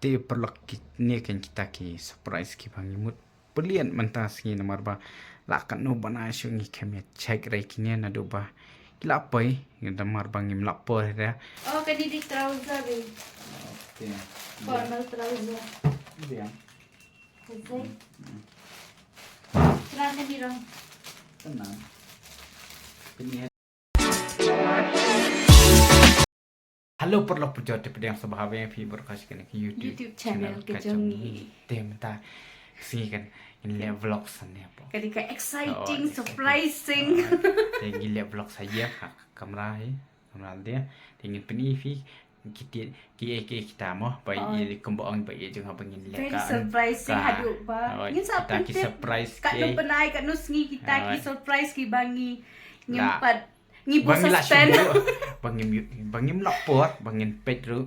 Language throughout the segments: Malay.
Ti perlu ni kan kita ki surprise ki bangi mut pelian mentas ki nomor ba lakan no bana syungi kami cek rekinya na do ba kila pai nomor bangi melapor ya. Oh, kan di trouser be. Okey. Formal trouser. Dia. Selesai. Serang di rong. Tenang. Ini Halo perlu pujat daripada yang sebahagia yang berkasih kena ke YouTube channel Kejongi. Tem ta sini kan ini vlog sana apa. Ketika exciting, surprising. Tinggi lihat vlog saja kamera dia tinggi penifi kita mah bayi kembang bayi jangan pengen lihat Very surprising haduk ba. Ngin sa kita ki surprise kat ke penai kat nusngi kita ki surprise ki bangi Nah. nyempat ngibu Bangin lah sustain. bangin lapor bangin petru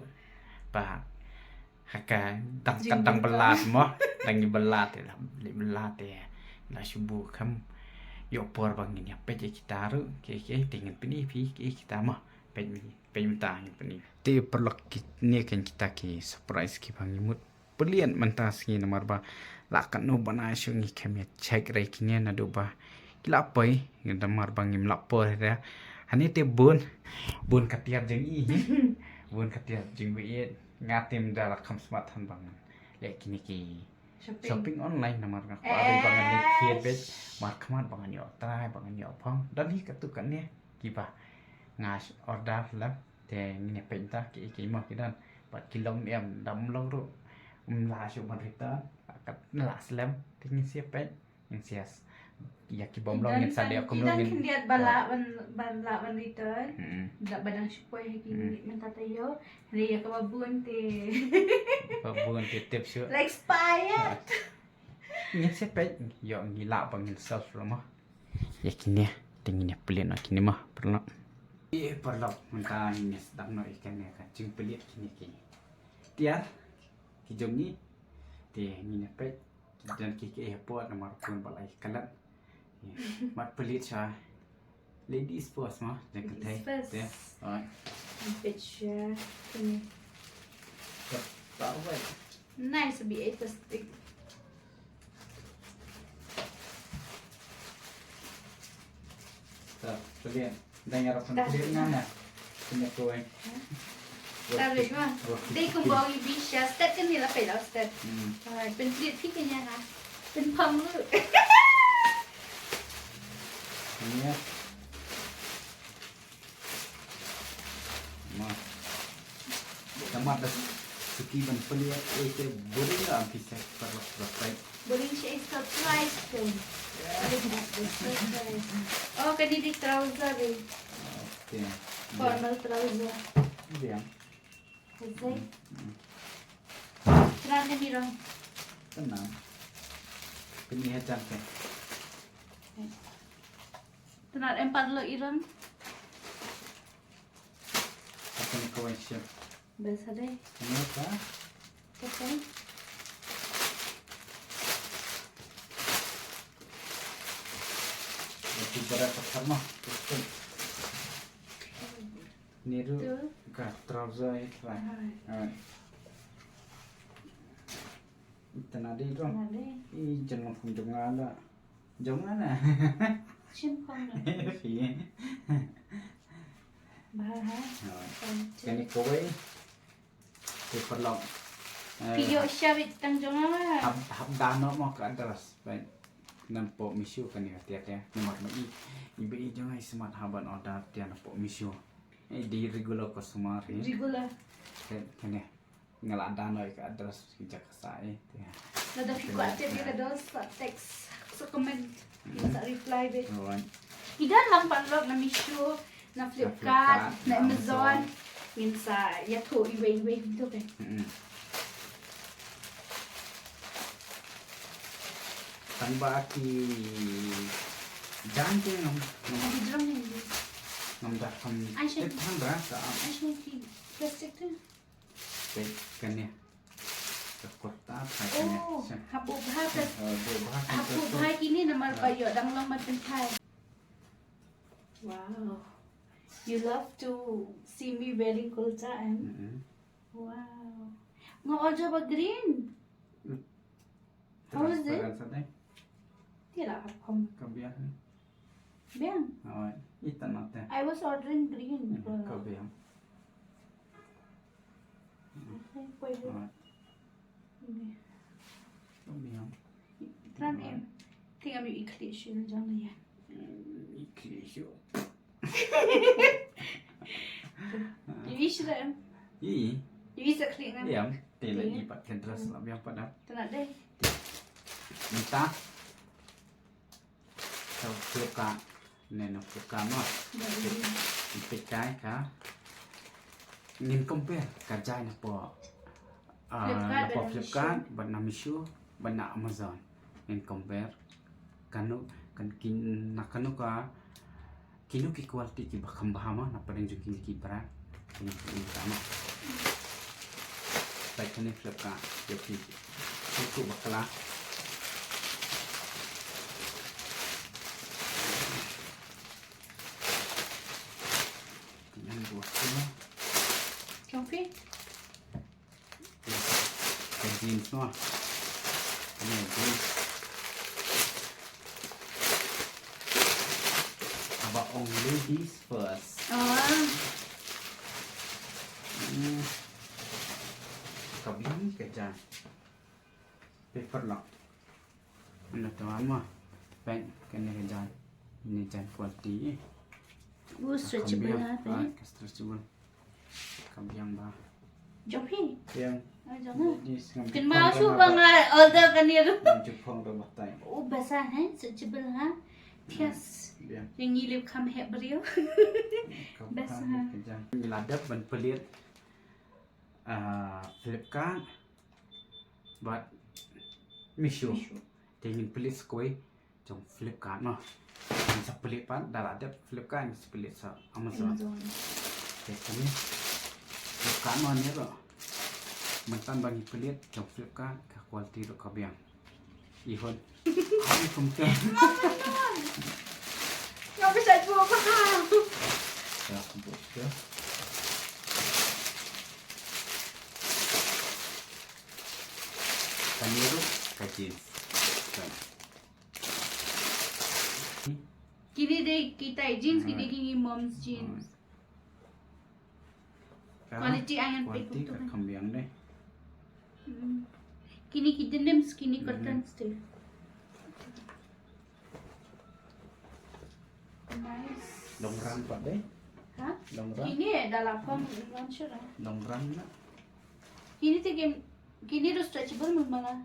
pa haka tang belat mah tangi belat lah belat ya la subuh kam yo por bangin ya pet kita ru ke tingin penifi kita mah pet minta penifi ti perlu ni kan kita ki surprise ki bangin mut pelian mentas ki nomor ba lakan no bana syungi kami cek rekinya na do ba kila pai nomor bangin lapor ya. Hani te bun katiap jeng i bun katiap jeng bi ngatim dalak kam smartphone bangan lek kini ki shopping online namar aku ada bangan ni kiet bet markamat bangan yo trai bangan yo pang dan hi katukan ni kiba ngas order lah te ni penta ki mah kidan 4 kilom em dam long ru la syu marita akat la slam tingin siap pet yang sias ya ki bom long yang sadek aku Idan ngin kendiat bala ban return. Dak badang syukur haki minta tayo. Hari ya kababun te. babun titip syu Like expired. Ngin siap pet yo ngila bangin self rumah ya kini tingin ya pelin kini mah perlu perlu mentah ini sedang no ikan ya kacing pelit kini tiar kijongi ti ngin pet dan kiki airport nomor pun balai kalat mat pelit sah ladies first mah jangan Ladies thai first. ya Picture. Ini. tak baik Nice be interesting. tak pelit dan yang rapan pelit mana punya koin Sabi mo. Day kung bawi bisya. Step kan nila pa daw step. Alright.เป็นเรียดพี่กันยังไงเป็นพังลูก ini ya mah sama ada sekian pelit itu boleh nggak bisa perlu selesai Boleh siya i-surprise ko. Oh, kanidi trouser eh. oke Formal trouser. dia Selesai. Serang kan di rong. tenang ini cantik Tenar empat lo irang. akan koin siap Basa deh. kenapa Okay. Itu berapa sama betul niru Betul. ka trouser itu lah itu nadi dong Tenar deh. jangan pun jangan lah Simpang lah. iya Bahaya. kani kowe di perlu Video siya bitang jonga lah. hab dano mo ka address baik nampo misyo kani hati-hati nomor mai ibi jangan smart haban order tian nampo misyo di regular customer ya Rigula. kani ngala dano ka address kijak sai ya Nada fico até dia daw sa text sa comment. Sa reply bit. alright Idan lang panlog na Misho, na Flipkart, Flipkart, na na Amazon. Minsa yato iwe dito kay. tanpa aki jangan Ang drum ni. ngamdakan Ay, siya. tanda sa Ay siya ki plastic to. kanya kota kanya Oh, habog hatas. bahas Habog hay kini na marpayo dang lang matentay. Wow. You love to see me wearing kulta and wow. Nga order ba green? How is it? Tila apam. Kabiang. Biang. Alright. Itan natin. I was ordering green. Kabiang. Okay, pwede. Alright. Kabiang. Tran em. Tingnan mo yung i-cliche na dyan na yan. Iklisyo. Yung isa na em. I. Yung isa clean na. Diam. Tila ipat kendras lah biang pada. Tana day. Minta. Kau suka. Neno suka mo. Ipit kay ka. Ngin compare kajay na po. Na po Flipkart, ban na Misho, ban na Amazon. Ngin compare. Kanu kan kin nakanu ka kinu ki quality ki bakam bahama na paling jukin ki para ini sama. Baik ni Flipkart yoki. Itu bakala. Yang buat semua. Comfy? Jeans semua. Ini jeans. About only ladies first. Kabin kerja. Paper lock. Ini tuan mah. Baik kena kerja. Ini jangan quality. Stretchable lah. Stretchable. Kabiang ba. Comfy? Yang Jangan. ladies Kan masuk banget order kan dia tu. Jepang dah batai. Oh basah stretchable ha. Yes. Yang ngilip kam hek beliau. Best ha. Ladap ban pelit Flipkart but Misho. Tengin pelit sekoi jom Flipkart mah. Bisa pelit pan dah ada Flipkart bisa pelit sa Amazon. Kami Flipkart mah ni lo. Mantan bagi pelit jom Flipkart ke kualiti lo kabiang. Ihon. Kami compare. Nggak bisa jual mahal. Ya, kompor. Kaniru kajin. Kini deh kita jeans, kini kini mom's jeans. Quality ayan pick Kualiti tu ke kan. kambiang deh. Kini kita nem skinny cotton still. Nice. Dongran pak deh. Hah? Dongran. Kini dah lapang launcher lah. Dongran na. Kini tu game, kini tu stretchable malah.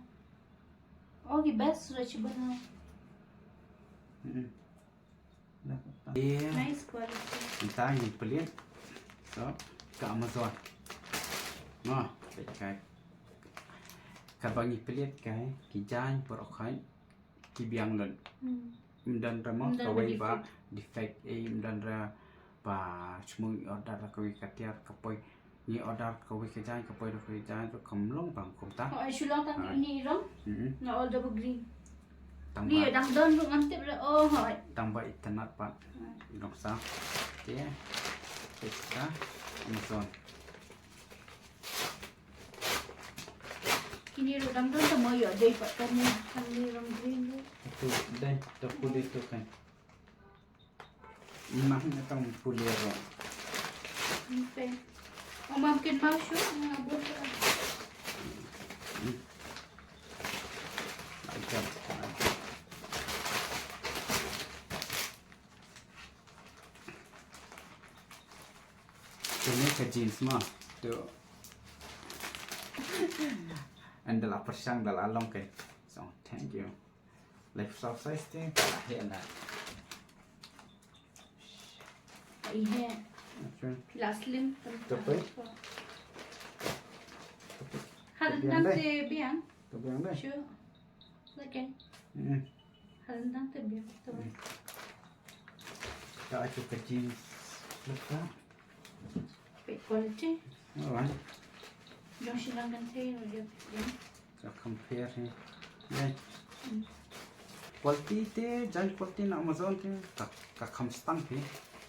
Oh, the best stretchable lah. Iya. Nice quality. Kita ingin pelit. So, ke Amazon. Nah, kayak kabangi pelit kai kijang porokai kibiang dan dan ramah kawai ba defect dan ra ba semua order kawai katiar kapoi ni order kawai kijang kapoi do kijang tu kamlong bang kumta. Oh, sulang tang ini ram. Na all double green. Tambah Dia dah don lu ngantip le. Oh, hai. tambah internet pak. Doksa. Ya. Kita Amazon. Kini lu dam don tamo yo dei pat kan ni ram green tu. Itu deh, tu pulih tu kan. Imah ni tang pulih ro. Okay. Oh, mungkin mau show ngabur tu. Macam. Ini ke jeans mah tu. Anda lah persang dah lalong ke. So, thank you. Life size tu terakhir dah. Iya. Okay. Pilas slim. Tapi? Halandang te biang. Tu biang dah. Sure. Okay. Halandang te biang. Tak aku ke jeans. Lepas. Big quality. Alright. Yung silang ganti dia. So compare ni. Ni. Quality te, jangan quality na Amazon te, tak kam stang te.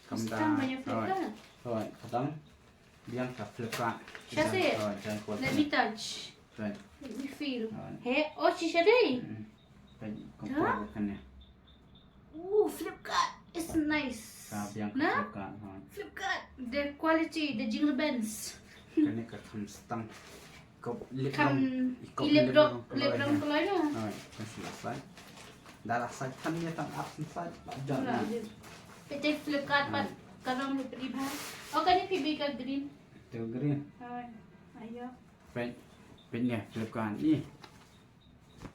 Kam dah. Stang banyak flip kan? Alright, kadang biang ka flip card. Just it. Jangan kuat. Let me touch. Right. Let me feel. Alright. Hey, oh, shisha day. Baik, kompor kan ya. Ooh, Flipkart. It's nice. Ka biang ka Nah? flip card. Flipkart. The quality, the jingle bells. Kan ka kam stang. Kau lip Kam Kau ilibdok, libdok kalau na. Alright, kan selesai. Dah rasa kan dia tang up selesai. Wala. Pwede Flipkart pa. Karang may paliba. O, kani pibi ka green. Tu green. Ay, ayo. Baik, baiknya flip card ni.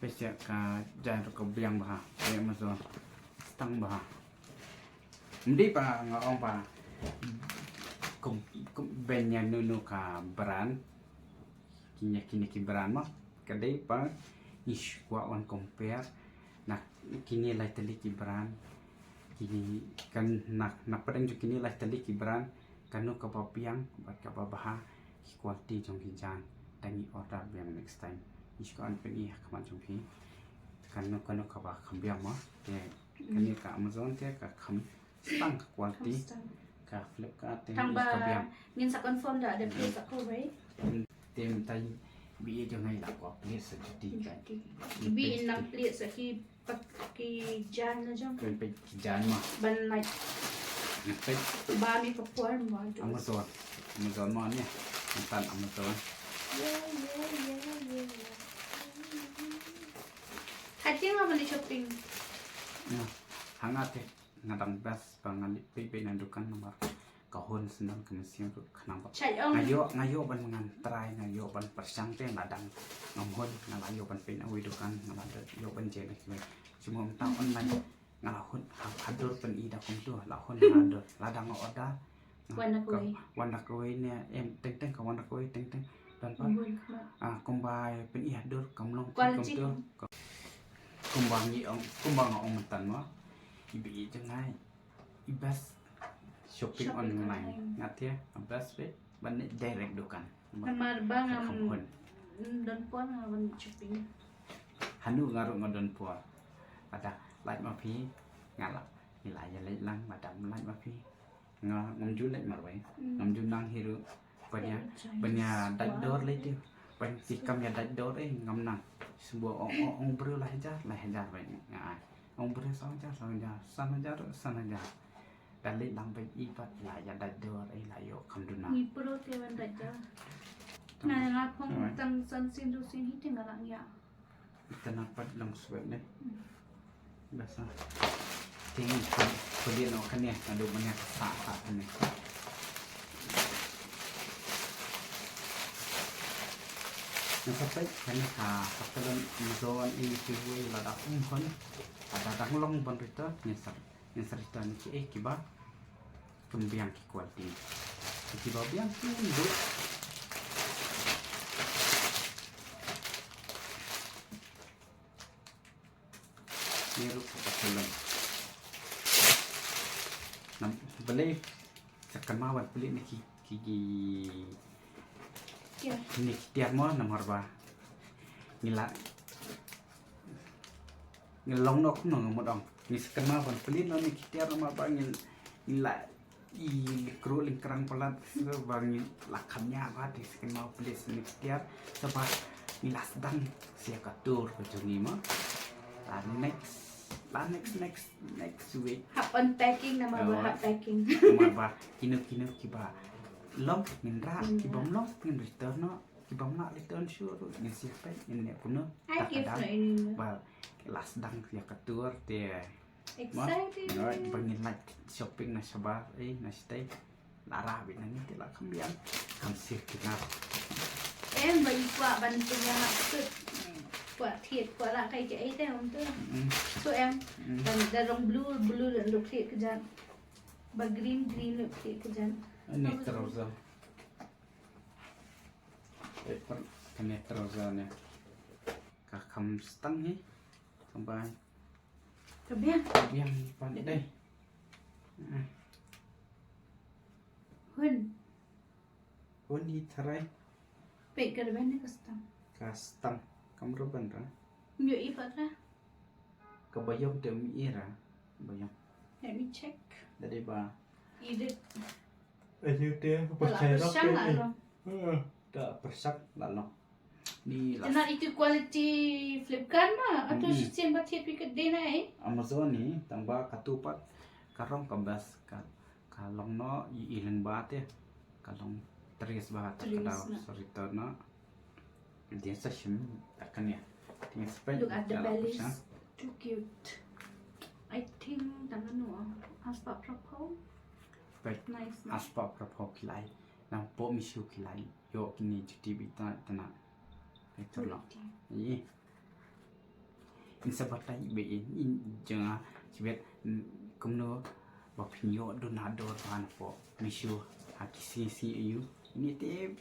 Pesiak ka jangan ka biang bah. Kayak masuk stang bah. Mesti pa ngong pa. Kum benya nunu ka brand. Kini brand mah. Kadai pa ish kwa on compare. Nak kini lai tali ki brand. Kini kan nak pedang jo kini lai tali ki brand. Kanu ka pa piang bat ka pa bah. Quality jong ki jan. Dan order yang next time. Ish ko an peni kaman jong ki. Kanu ka ba kham biang mah. Te kani ka Amazon te ka kham stang quality. Ka Flipkart te Thằng ka bà biang. nhìn sa confirm đã được place ako, right? Tem tay bi jo ngai la ko place jadi kan. Bi in ng place sa ki jan na jom. Kan pe jan mah. Ban like Pe ba mi ka puan mo. Amazon. Amazon mah ni. Tan Amazon. Yeah. Hati nga man shopping. Ya. Hangat te ngadang bas pangalit pe nandukan nomor kahon senang kemisian tu kenapa. Chay ông. Ngayo ban mengantrai ngayo ban persang te ladang ngamhon ngalayo ban pe awi dukan ngalada yo ban je ni cuma entah online ngalahun hadur pen ida kum tu lahun hadur ladang oda warna kowe ni em teng ka warna kowe teng dan pa kumbai pen i hadur kamlong kum tu kumbang ong mentan mo ibi jangai ibas shopping online ngat ya abas be ban direct dukan Namar ba nga don puan nga man shopping. hanu ngaru ngodon po ada like ma phi ngala nilai ya lai lang madam like ma phi ngom ju lai mar wai ngom ju nang hiru banya daj dor lai tu ban sikam ya daj dor ngom nang sebuah ong bru lah ja wai nga ong bru sang ja sana ja dan lai lang bai ibat la ya daj dor la yo kam du na Ni pro te ban daja. Na nga pong tang san sin du sin hiting nga lang ya. Kenapa lang swab ni? Biasa. Tingin kulit no kan ya, ada banyak tak ni. Sampai kan katakan zon ini kiwi lada umpan, ada tanglong banrita nyesar nyesarita ni kiba kembiang ki kualti. Kiba biang tu. Niru pasalan. Nam beli sakamawan beli ni kiki Yeah. ni tiar mo nomor ba. Nila ngelong nok no modong. Ni sakamawan beli no ni tiar nomor ba nila i kru lingkrang pelat bangin lakamnya apa di sakamawan beli ni tiar sebab nila sedang siakatur kejungi mo. Next week. Hap unpacking nama ba hap packing. Maba kino kiba long minra kibam long pin return no kibam na return sure ni siapa ni kuno I give no ini. ba last dang ya katur te Excited. no bangin like shopping na sabar na stay lara bin ni te la kambian kam sir kita Em bagi kuat bantu yang maksud. Kuat thiệt kuat lah kayak ấy thế không tức. So em darong blue dan look thiệt kejan. Ba green look thiệt kejan. ini terus paper kene terus ne kakam stang ni sampai Kebiang. yang pandai đây Hun. Hun di tarai Pek ke depan ni custom. custom kamu ruban ra Nyo ipat lah. kebayang demi ira bayang Let me check. dari ba Edit. Ayo dia Bersang lah lo. Tak persak lah lo. Ni Jangan itu quality Flipkart mah atau sistem batik piket dia naik. Amazon ni tambah katupat karong kambas kalong no ilan baht ya. Kalong 3 baht kalau cerita no. Dia session akan ya. Dia spend. Look at the bellies. Too cute. I think tangan no aspa propos. Nice. Aspa propos kilai. Nah, po misu kilai. Yo kini jadi bita tanah. Itu lah. Ini. Ini sebatai be ini jangan sebab kumno bapinyo donador pan po misu hakisi si you. Ini tip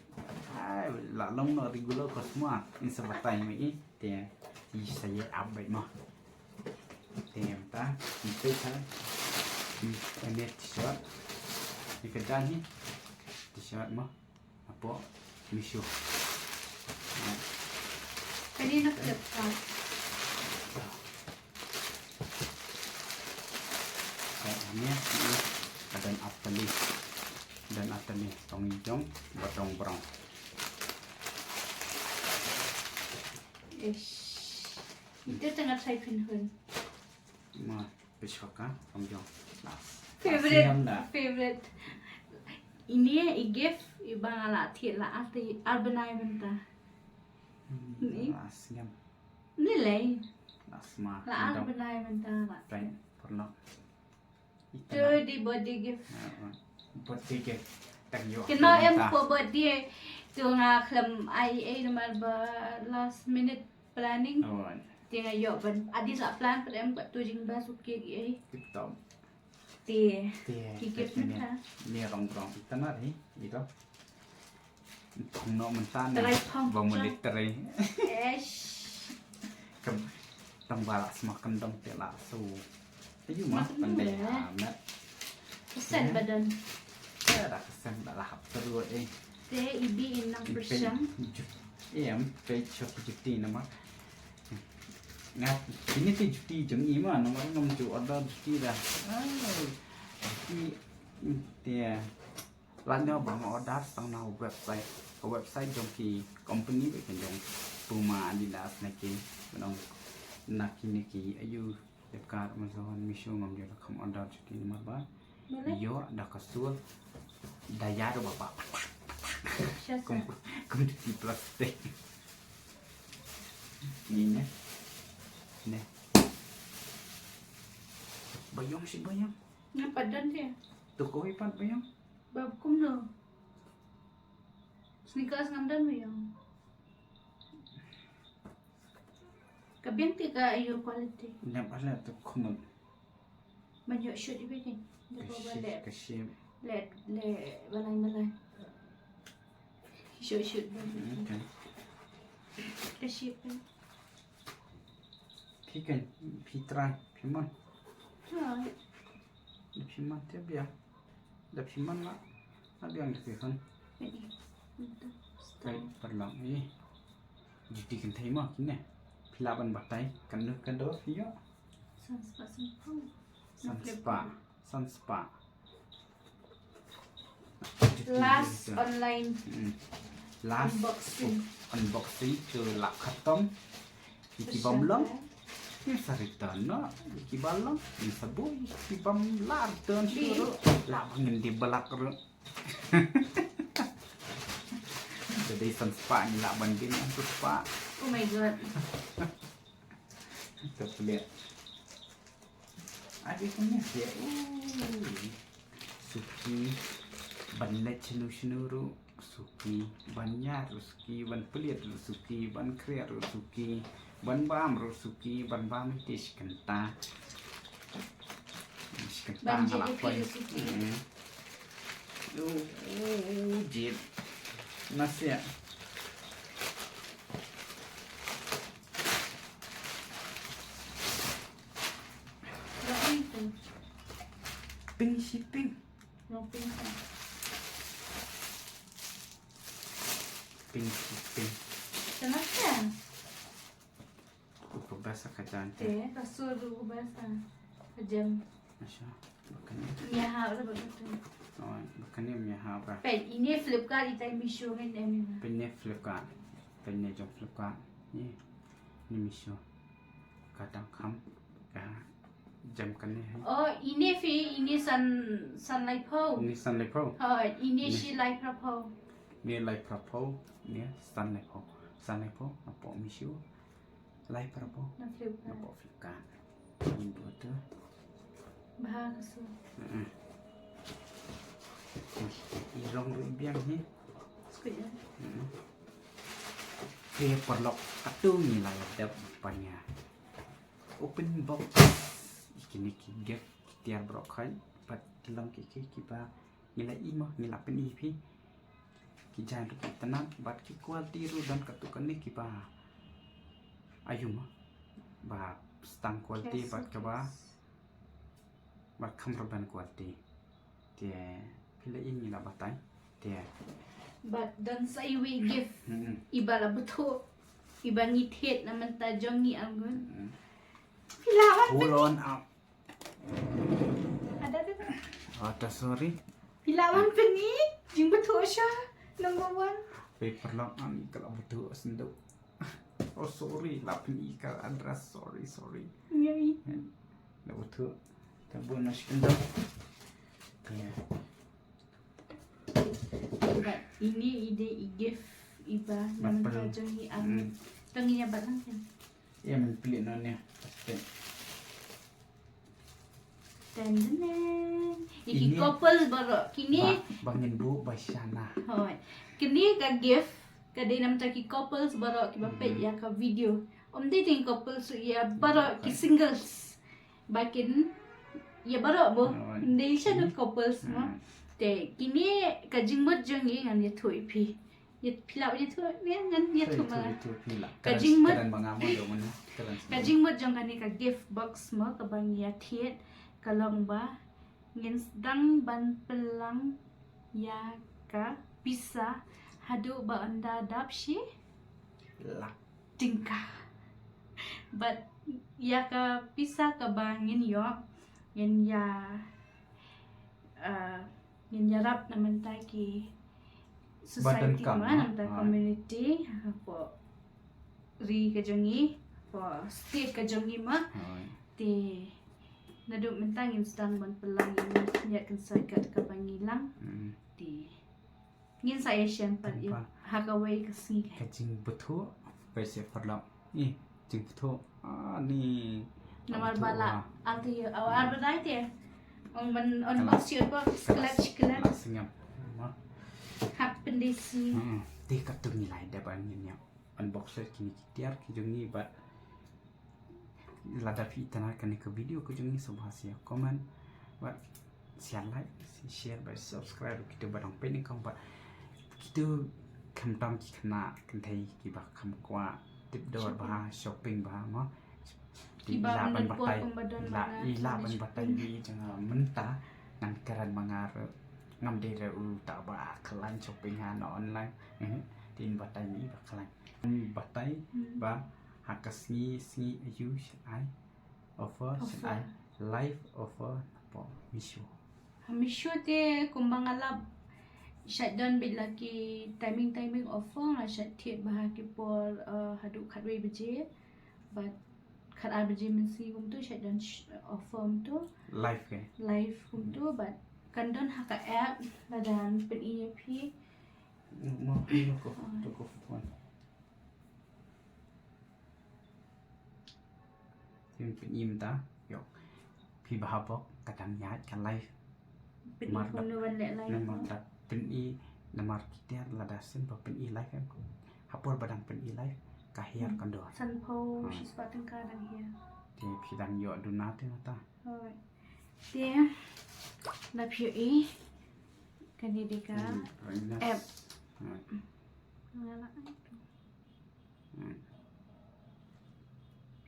la long no regular ko semua. Ini sebatai be ini dia di saya update mah. Tem ta. Itu kan. Ini t-shirt. Di kedai ni t-shirt mah apa misu. Kanina Flipkart. Kayaknya ini ada apeli dan atani tong hijau batong brown. Itu tengah try pinhun. Mah besok kan tong hijau. Favorite. Ini gift ibang ala thiet la ati arbanai benta. Ni. Asam. Nilai. Asma. La arbanai benta la. Baik, perlu. Itu di body gift. Birthday gift. Tengyo. Kena em for birthday tu nga klem ai nomor last minute planning. Oh, Dia yo ban adi sa plan per em kat tu jing ba suke gi ai. TikTok. Ti. Dia. Gift menta. Ni rong tanah ni, itu. Thong no mentan. Terai thong. Ba mulit terai. Esh. Kem tong balak semakan dong tela su. Ayu mah pandai amat. Kesan badan. Ada kesan dah lahap terus Dia ibi 6%. Em page shop juti nama. Ngat ini tu juti jeng ima nama nom ju order juti dah. Juti dia lanya bang order sang na website jong ki company be jong Puma Adidas Nike benong naki ayu Flipkart Amazon Misho ngam dia kam order juti nama ba. Yo dah kasul daya do bapak. Kum di plastik. Ini ne. Ne. Bayang si bayang. Ngapa dan dia? Tukoy pan bayang. Bab kum no. Sneakers ngam dan mo yung. Kabiang tika ayo quality. Ne pala tu kunun. Banyak shoot ibi ni. Dapat balik. Kasih. Le balai. Shoot. Okay. Kasih kan. Pikan, pitrai, piman. Ha. Piman tu biar. Dah piman lah. Ada yang dipikan. Ini. Baik, perlang ni. Jadi kan terima kini. Pilaban batai, kan do via. Sunspa. Last online Last unboxing tu lap khatam. Iki bom long. Ni sarita no. Iki balong. Ni sabu iki bom lar turn suru. Lap ngin di belak ru. Jadi sunspa ni lap banding sunspa. Oh my god. Kita lihat. Ada punya dia. Suki ban let chenu suki ban nyar suki ban pelit suki ban kriar suki ban bam suki ban bam tis kenta ngalapai jit nasi ya pink shipping pink. Kenapa? Upo basa kacang Kasur bahasa. Kejam. Masya, makanya. Ya, udah begitu. rồi cái này mình học ra เป็ดอีเนี่ย Flipkart อีใจมีโชว์กันเอง bên này Flipkart bên này trong Flipkartนี่มีชัวกระดังคำกะจำกันนี่ให้ อ๋ออีเนี่ยฟีอีเนี่ยซันไลท์โพล นี่สันไลโพ เฮ้ยอีเนี่ยชีไลท์พระโพล นี่ไลพระโพนี่สันไลโพสันไลโพนับปอมีชัวไลพระโพ นะ Flipkart นับปอ Flipkart ini dua tu bahasa irong du biang ni sekejap dia perlok atu ni lah dap panya open box kini gap tiar brok khai pat long ki ba nila ima nila pen pi ki jan tu tanam bat ki quality ru dan katukan ni ki ba ayum ba stang quality bat ka ba bat kham raban quality dia pilih ini lah batai dia but dan say we give iba la betul iba ngithet na man tajong ni anggun pilawan pull on up ada ada sorry pilawan pengi jing betul sya number 1 paper lock ani kalau betul senduk oh sorry lah peni kal address sorry yai lah betul tabun nas kendok ya but ini ide i give iba na man tajong ni anggun tanginya batang kan ya men pilih nonnya dan iki couple baru kini bangin bu basyana Hoi. Kini ka gift kada nam ta ki couples baro ki bapet ya ka video. Om dai ting couples ya baro ki singles. Bakin ya baro bo. Dai sha no couples mo. Te kini ka jingmot jong yi ngan ya thoi pi. Ya pilau ya thoi ya ngan ya thoi ma. Ka jingmot kan mangamo do mana ka jingmot jong kan ka gift box mo ka bang ya thiet ka long ba ngin dang ban pelang ya ka bisa hadu ba anda dapshi lah tingka but ya ka bisa ka bangin yo yen ya yen yarap naman ta ki society ma naman ta community po ri ka jongi po state ka jongi ma ti nadu mentang instan ban pelang yen ya kan sakat ka bangilang ti ngin saya siampat ya hakawai kesini kacing betul versi perlok nih cing betul ni nomor bala anti awal berdai dia on box your box clutch senyap hak pendisi ti katung nilai dapat nya unboxer kini tiar kijungi ba lada fi tanah kan ke video kijungi subhasia komen ba share like share ba subscribe kita barang pending kang ba kita kam tam ki khana kan thai ki ba kham kwa tip dor ba shopping ba ma Iba ban ban batai pembadan la mana ila ban batai ni jangan menta nan karan mangar ngam de re u ta ba klan shopping han online tin batai ni ba klan batai ba hakasni si use I offer I live offer po misho hamisho te kumbang alab shutdown bit lagi timing offer la shat thiet bahagi por hadu khatwe beje but khat a beje mensi kum tu shutdown offer tu live ke live kum tu but kandon haka app ladan pen EAP mo ko phone tim pen im ta yo phi ba bok kadang nyat kan live pen phone no wan le live nama dat pen i namar kita lada sen ba pen i live kan hapor badang pen i live kahir kan do sanpo sisbatang kadang here ti phi dan yo duna te ta Rồi. Dia la phiêu ý cái gì đi cả em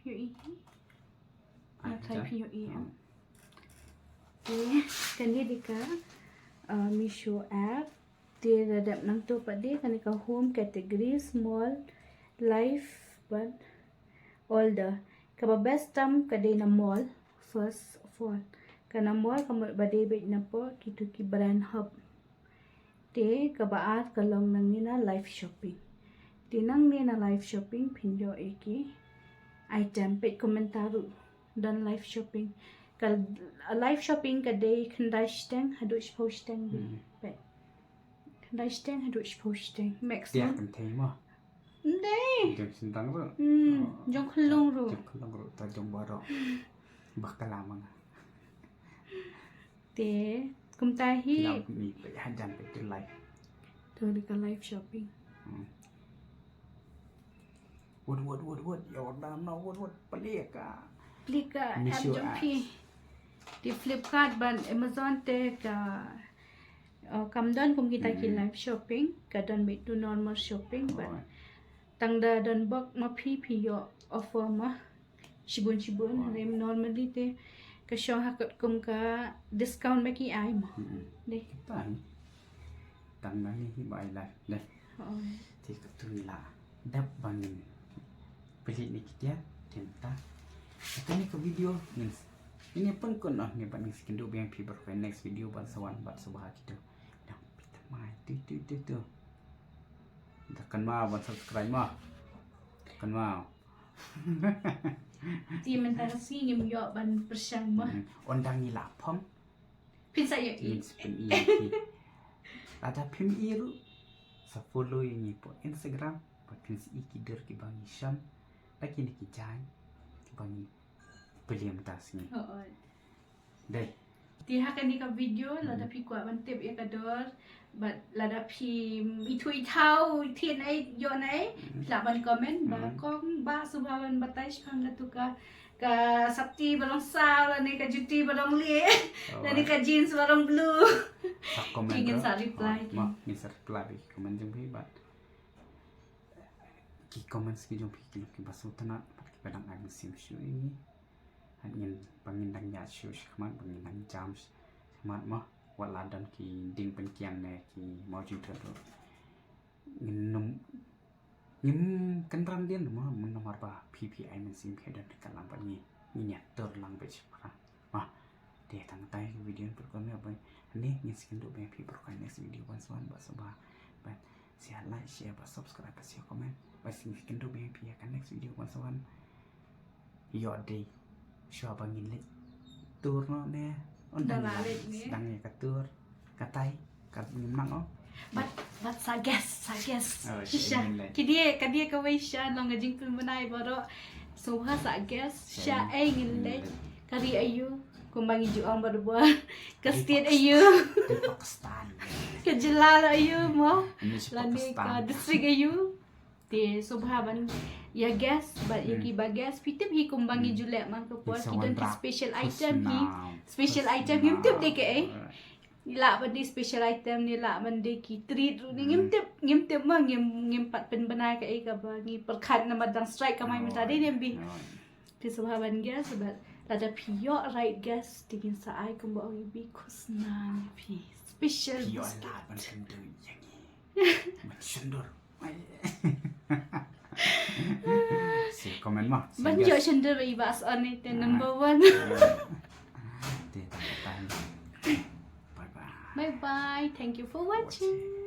phiêu ý là thấy phiêu ý em dia cái gì đi cả Misho app dia ada nang tu pada kan ka home category small life but older ka best time ka day na mall first of all Kanamor kamu bade bet napo kitu ki brand hub. Te kabaat kalong nang nina live shopping. Tinang nina live shopping pinjo eki item pet komentaru dan live shopping. Kal live shopping kadai kendai steng hadush posteng pet. Kendai steng hadush posteng Dia maximum. kan tema. Ndai. Jom sintang ru. Jong khulung ru. Jom kelang ru ta jom baro. Bakalamang. Te kumtahi Kita ni pe hajan pe tu live. tu dekat live shopping. Wud. Ya dah no wud pelik ah. Plika app Miss you jompi. Di Flipkart ban Amazon te ka kamdan kum kita ki live shopping kadon be tu normal shopping ban tangda dan bok ma pi yo offer ma shibun rem normally te ka show hakot kum ka discount maki ai ma de Tan. Tang nang ni bai la. Deh. Thì cái thứ là đáp bằng beli ni kita tenta. Itu ni ke video ni. Ini pun kon ah ni ban skin do yang pi berkai next video ban sawan bat sabah kita. Dah kita mai tu. Dah kan mau ban subscribe mah. Kan mau. ti mentasi ngim yo ban persang ma Ondang ni lapom. pin saya Ini i spin i. Ada pim iru. Sa follow ini po Instagram. Pakin si ikider ki bangi syam. Lagi ni ki jai. Ki bangi beliam tas ni. Deh. ti hakan ni ka video lada pi kwa ban tip ya kador but lada pi itui thau thin ai yo nai la ban comment ba kong ba subhawan batai shang la tu ka sapti balong sao la ni ka juti balong le la ni ka jeans balong blue Sa komen ingin ro. sa reply Ma, ingin sa reply bi komen jom bi bat. Ki komen ski jom bi ki basutana ki padang ang sim shu ini. Ingin pangindang ya shu shman pangindang jam shman ma waladan ki ding pen kiang ne ki mau ju tu. Ngin kenran dia ma nomor ba PPI men sim ke dan kalam pa ni ni tor lang be chpa. Ma dia tang tai video perkon apa ni ni skin do be pi perkon next video one ba sabah. But share like share ba subscribe ba share comment. Ba skin do be pi akan next video one yo day. Siya bangin le tur no ne Dah lalit ni. Sedang ni katur katai kat menang oh. but sages Oh, sha kidia ka wei sha long jing pun manai baro soha sages sha ai ngile kari ayu kumbangi juang berbuat ke state ayu Di Pakistan. ke jelal ayu mo Ini si lani ka Pakistan. district ayu te subhaban ya gas but yaki bagas pitip hi kumbangi julek man ke puas kidon ki special item hi special item him tip de ke la ban di special item ni la ban de ki treat ru ni ngim tip ma ngim pat pen banai ke ai ka ba ngi perkhat na madang strike ka mai mata de dem bi ti subhaban gas but ada pio right gas tikin sa ai kum ba bi kusna pi special Yo biscuit. lah ban kendu yang ni. Mencendur. Si komen mah. Banyak cender ibas on it number 1. Dia tak tahan. Bye bye. Bye bye. Thank you for watching.